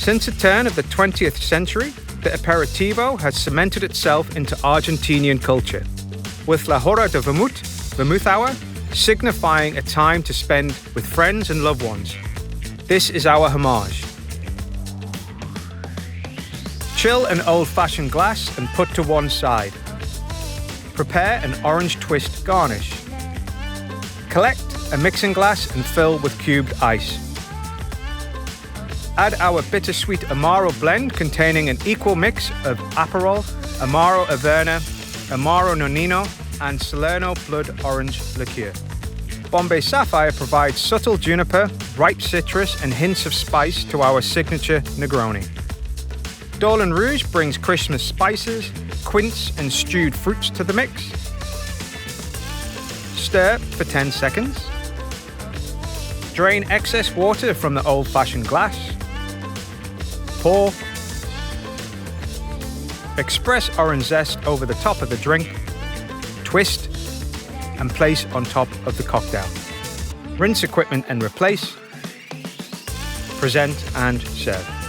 Since the turn of the 20th century, the aperitivo has cemented itself into Argentinian culture, with La Hora de vermouth hour, signifying a time to spend with friends and loved ones. This is our homage. Chill an old-fashioned glass and put to one side. Prepare an orange twist garnish. Collect a mixing glass and fill with cubed ice. Add our bittersweet Amaro blend containing an equal mix of Aperol, Amaro Averna, Amaro Nonino, and Solerno blood orange liqueur. Bombay Sapphire provides subtle juniper, ripe citrus, and hints of spice to our signature Negroni. Dolan Rouge brings Christmas spices, quince, and stewed fruits to the mix. Stir for 10 seconds. Drain excess water from the old-fashioned glass. Pour. Express orange zest over the top of the drink. Twist and place on top of the cocktail. Rinse equipment and replace. Present and serve.